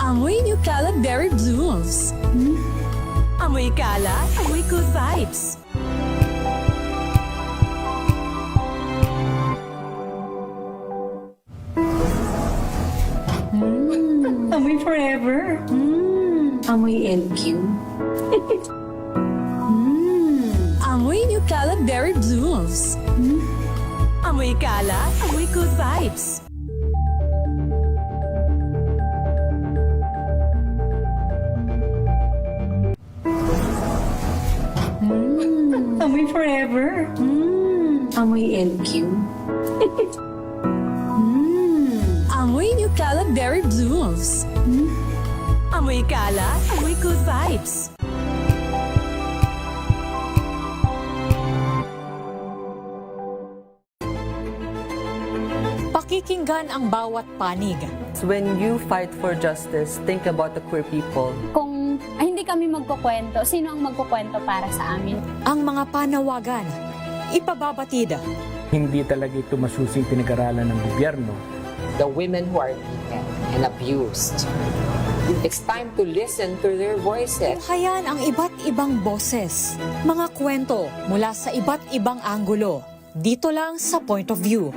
Amoy New Cala Berry Blooms. Amoy Cala, amoy good vibes. Amoy forever. Amoy LQ. Amoy New Cala Berry Blooms. Amoy Cala, amoy good vibes. Amoy forever. Amoy LQ. Amoy New Cala Berry Blooms. Amoy Cala, amoy good vibes. Pakikinggan ang bawat panig. When you fight for justice, think about the queer people. Kung hindi kami magkukwento, sino ang magkukwento para sa amin? Ang mga panawagan, ipababatid. Hindi talaga ito masusing pinag-aralan ng gobyerno. The women who are beaten and abused. It's time to listen to their voices. Hayan ang iba't ibang boses, mga kwento mula sa iba't ibang anggulo. Dito lang sa Point of View.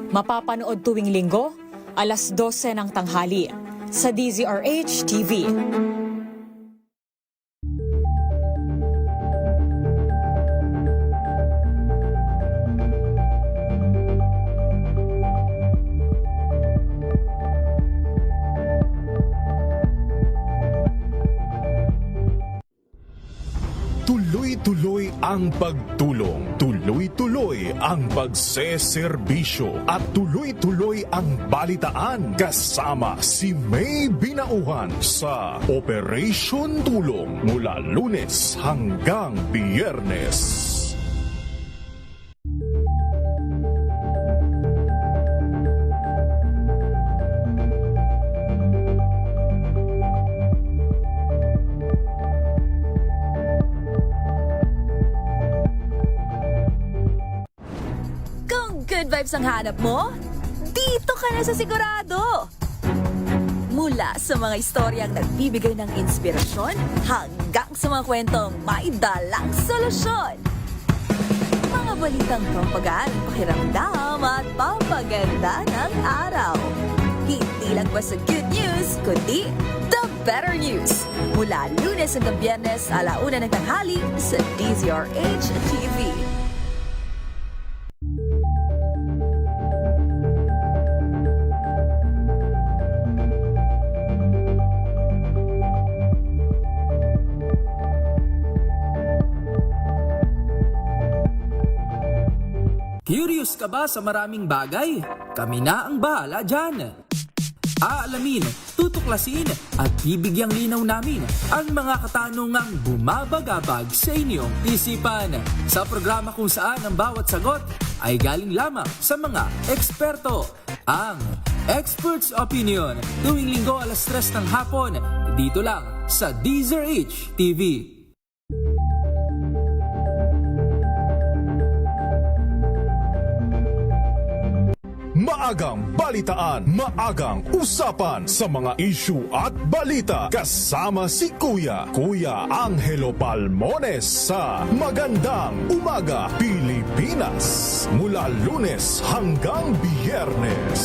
Mapapanood tuwing linggo, alas 12 ng tanghali sa DZRH TV. Tuloy-tuloy ang pagtulong, tuloy-tuloy ang pagseserbisyo at tuloy-tuloy ang balitaan kasama si May Binauhan sa Operation Tulong mula Lunes hanggang Biyernes. Good vibes ang hanap mo? Dito ka na sa sigurado! Mula sa mga istoryang nagbibigay ng inspirasyon hanggang sa mga kwentong may dalang solusyon. Mga balitang pampagaan, pakiramdam at pampaganda ng araw. Hindi lang ba sa good news, kundi the better news. Mula Lunes hanggang Biyernes, 1:00 ng tanghali sa DZRH TV. Curious ka ba sa maraming bagay? Kami na ang bahala dyan. Aalamin, tutuklasin at bibigyang linaw namin ang mga katanungang bumabagabag sa inyong isipan. Sa programa kung saan ang bawat sagot ay galing lamang sa mga eksperto. Ang Expert's Opinion, tuwing linggo 3:00 ng hapon, dito lang sa DZRH TV. Maagang balitaan, maagang usapan sa mga issue at balita. Kasama si Kuya Angelo Palmones sa Magandang Umaga Pilipinas. Mula Lunes hanggang Biyernes.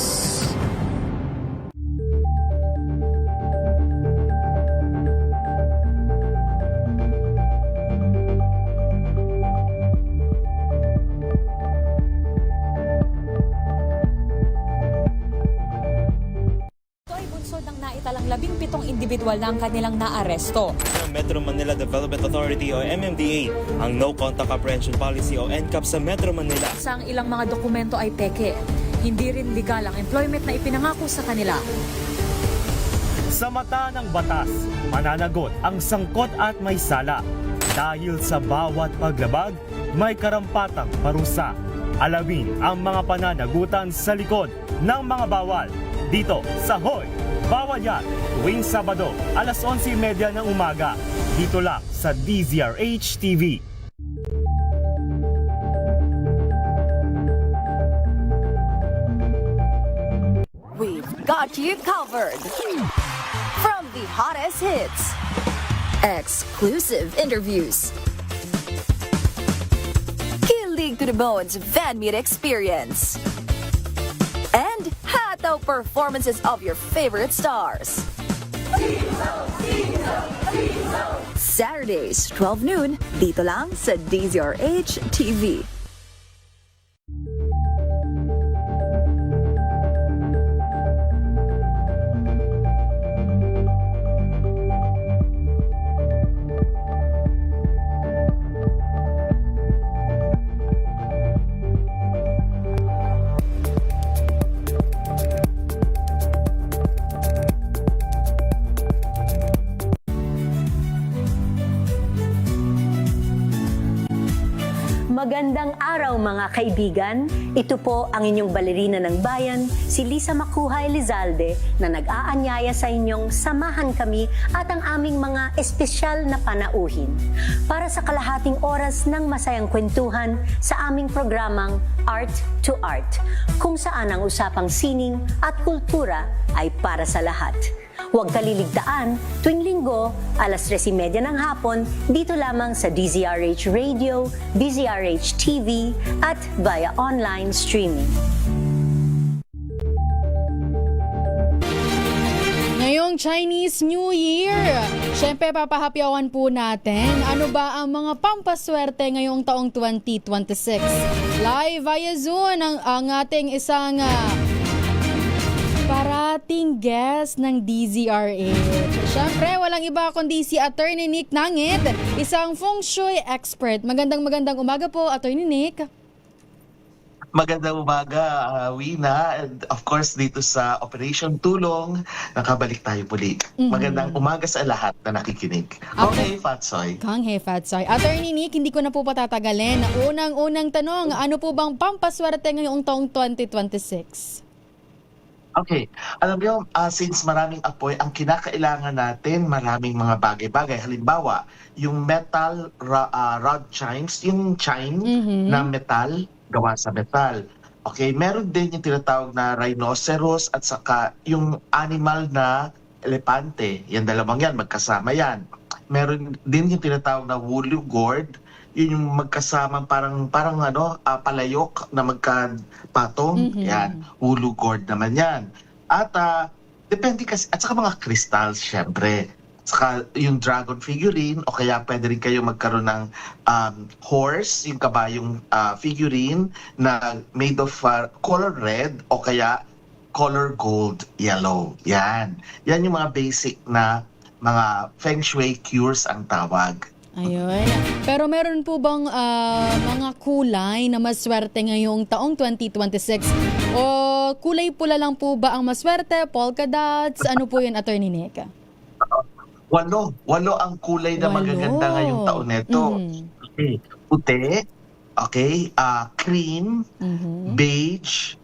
Naitalang 17 individual na ang kanilang naaresto. Ng Metro Manila Development Authority o MMDA ang No Contact Apprehension Policy o NCAP sa Metro Manila. Sa ang ilang mga dokumento ay peke. Hindi rin legal ang employment na ipinangako sa kanila. Sa mata ng batas, mananagot ang sangkot at may sala. Dahil sa bawat paglabag, may karampatang parusa. Alamin ang mga pananagutan sa likod ng mga bawal. Dito sa Hoy! Bawal Yan, tuwing Sabado, 11:30 ng umaga. Dito lang sa DZRH TV. We've got you covered. From the hottest hits, exclusive interviews, kilig to the bones fan meet experience, and hataw performances of your favorite stars. Saturdays, 12 noon, dito lang sa DZRH TV. Magandang araw mga kaibigan. Ito po ang inyong balerina ng bayan, si Lisa Macuhay Elizalde, na nag-aanyaya sa inyong samahan kami at ang aming mga espesyal na panauhin para sa kalahating oras ng masayang kwentuhan sa aming programang Art to Art, kung saan ang usapang sining at kultura ay para sa lahat. Huwag kaliligtaan, tuwing linggo, 3:30 ng hapon, dito lamang sa DZRH Radio, DZRH TV, at via online streaming. Ngayong Chinese New Year, syempre papahapyawan po natin ano ba ang mga pampaswerte ngayong taong 2026. Live via Zoom ang ating isang parating guest ng DZRH. Siyempre, walang iba kundi si Attorney Nick Nangit, isang feng shui expert. Magandang umaga po, Attorney Nick. Magandang umaga, Wina. And of course, dito sa Operation Tulong, nakabalik tayo muli. Magandang umaga sa lahat na nakikinig. Okay, Fatsoy. Kanghe Fatsoy. Attorney Nick, hindi ko na po patatagalin. Unang tanong, ano po bang pampaswerte ngayong taong 2026? Okay. Alam niyo, since maraming apoy, ang kinakailangan natin, maraming mga bagay-bagay. Halimbawa, yung metal rod chimes, yung chime na metal, gawa sa metal. Okay, meron din yung tinatawag na rhinoceros at saka yung animal na elepante. Yan dalawang yan, magkasama yan. Meron din yung tinatawag na woolly gourd. Yun yung magkasamang parang palayok na magkapatong. Yan, woolly gourd naman yan. At depende kasi, at saka mga crystals syempre. Saka yung dragon figurine, o kaya pwede rin kayo magkaroon ng horse, yung kabayong figurine na made of color red o kaya color gold yellow. Yan yung mga basic na mga feng shui cures ang tawag. Ayun. Pero meron po bang mga kulay na maswerte ngayong taong 2026? O kulay pula lang po ba ang maswerte? Polka dots? Ano po yun, Attorney Nick? Walo ang kulay na magaganda ngayong taon neto. Okay. Puti, okay, cream, beige,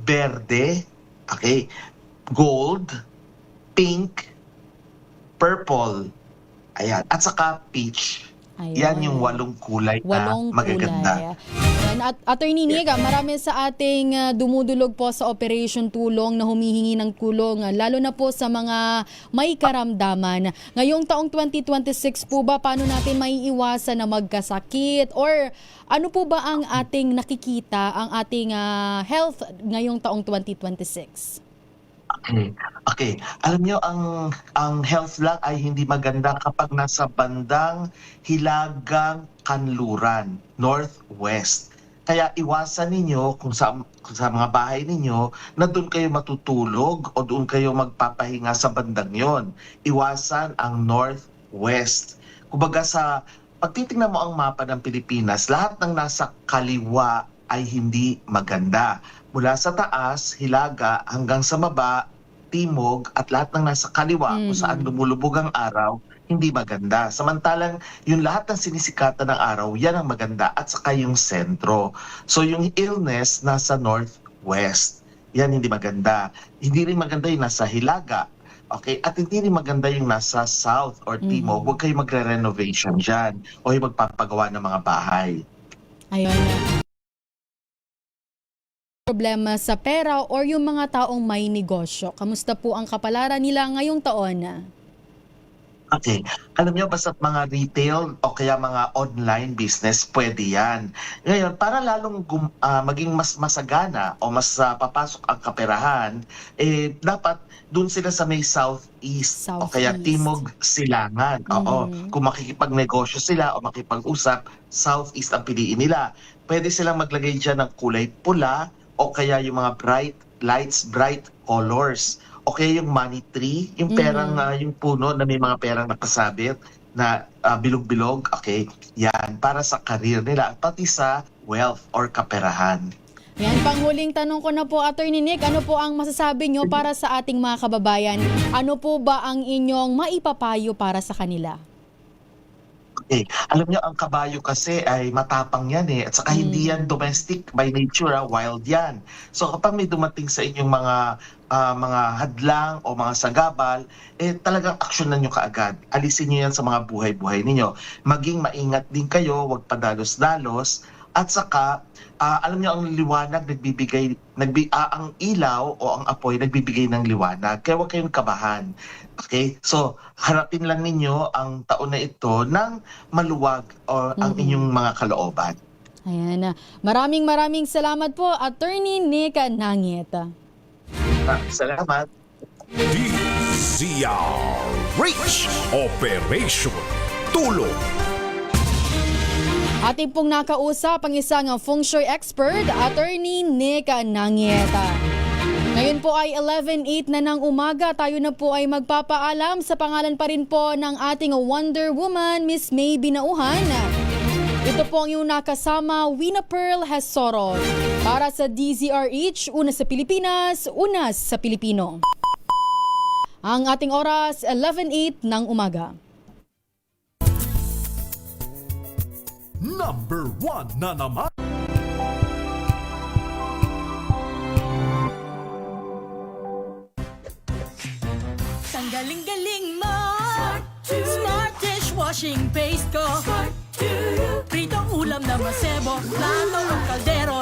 berde, okay, gold, pink, purple, ayan, at saka peach. Yan yung 8 kulay na magaganda. Ayan. At Attorney Nick, marami sa ating dumudulog po sa Operation Tulong na humihingi ng tulong, lalo na po sa mga may karamdaman. Ngayong taong 2026 po ba, paano natin maiiwasan na magkasakit? Or ano po ba ang ating nakikita, ang ating health ngayong taong 2026? Okay. Alam nyo, ang health lang ay hindi maganda kapag nasa bandang hilagang kanluran, northwest. Kaya iwasan ninyo kung sa mga bahay ninyo na doon kayo matutulog o doon kayo magpapahinga sa bandang yon. Iwasan ang northwest. Kumbaga pag titingnan mo ang mapa ng Pilipinas, lahat ng nasa kaliwa ay hindi maganda. Mula sa taas, hilaga, hanggang sa baba, timog, at lahat ng nasa kaliwa kung saan lumulubog ang araw, hindi maganda. Samantalang yung lahat ng sinisikatan ng araw, yan ang maganda, at saka yung sentro. So yung illness nasa northwest, yan hindi maganda. Hindi rin maganda yung nasa hilaga. Okay? At hindi rin maganda yung nasa south or timog. Huwag kayo magre-renovation dyan o yung magpapagawa ng mga bahay. Ayun. Problema sa pera or yung mga taong may negosyo. Kamusta po ang kapalaran nila ngayong taon? Okay. Alam nyo, basta't mga retail o kaya mga online business, pwede yan. Ngayon, para lalong maging mas masagana o mas papasok ang kaperahan, dapat dun sila sa may southeast o kaya timog silangan. Oo. Kung makikipagnegosyo sila o makipag-usap, southeast ang piliin nila. Pwede silang maglagay dyan ng kulay pula o kaya yung mga bright colors. O kaya yung money tree, yung perang, yung puno na may mga perang nakasabit na bilog-bilog, okay, yan, para sa career nila, pati sa wealth or kaperahan. Yan, panghuling tanong ko na po, Attorney Nick, ano po ang masasabi nyo para sa ating mga kababayan? Ano po ba ang inyong maipapayo para sa kanila? Okay. Alam nyo, ang kabayo kasi ay matapang yan at saka hindi yan domestic by nature, wild yan. So kapag may dumating sa inyong mga hadlang o mga sagabal, talagang aksyonan nyo kaagad. Alisin nyo yan sa mga buhay-buhay ninyo. Maging maingat din kayo, huwag padalos-dalos. At saka, alam nyo, ang liwanag ang ilaw o ang apoy nagbibigay ng liwanag. Kaya huwag kayong kabahan. Okay? So, harapin lang ninyo ang taon na ito ng maluwag o ang inyong mga kalooban. Ayan. Maraming salamat po, Attorney Nick Nangit. Salamat. DZRH Operation Tulong. Ating pong nakausap ang isang feng shui expert, Attorney Nick Nangieta. Ngayon po ay 11:08 na ng umaga. Tayo na po ay magpapaalam sa pangalan pa rin po ng ating Wonder Woman, Miss May Binauhan. Ito po ang iyong nakasama, Wina Pearl Hesoro. Para sa DZRH, una sa Pilipinas, una sa Pilipino. Ang ating oras, 11:08 ng umaga. Number 1 na naman. Ang galing-galing mo, Smart dishwashing paste ko, pritong ulam na masebo, plato o kaldero,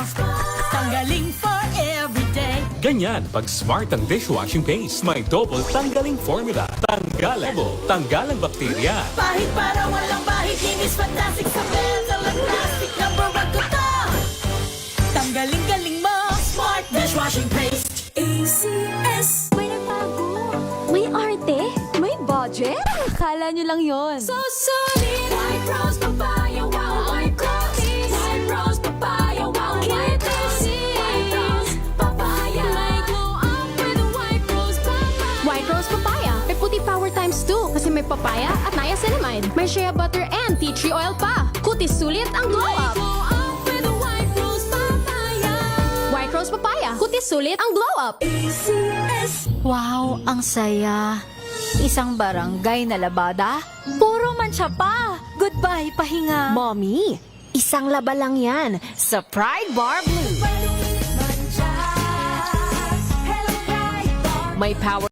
tanggaling for everyday. Ganyan pag smart ang dishwashing paste. May double tanggaling formula. Tanggalable, tanggalang bakterya. Pahit para walang bahid, linis fantastic sa metal at plastic na barag ko to. Tanggaling-galing mo, Smart dishwashing paste. ACS. May nagbago. May arte. May budget. Akala nyo lang yon. So solid. White Rose Papaya, wow, white coffee. White Rose Papaya, wow, white coffee. White Rose Papaya. May glow up with White Rose Papaya. White Rose Papaya. May puti power times 2 kasi may may papaya at niacinamide. May shea butter and tea tree oil pa. Kutis sulit ang glow up. White rose papaya. Kutis sulit ang glow up. Wow, ang saya. Isang barangay na labada, puro mancha pa. Goodbye, pahinga. Mommy, isang laba lang yan sa Pride Bar Blue. May power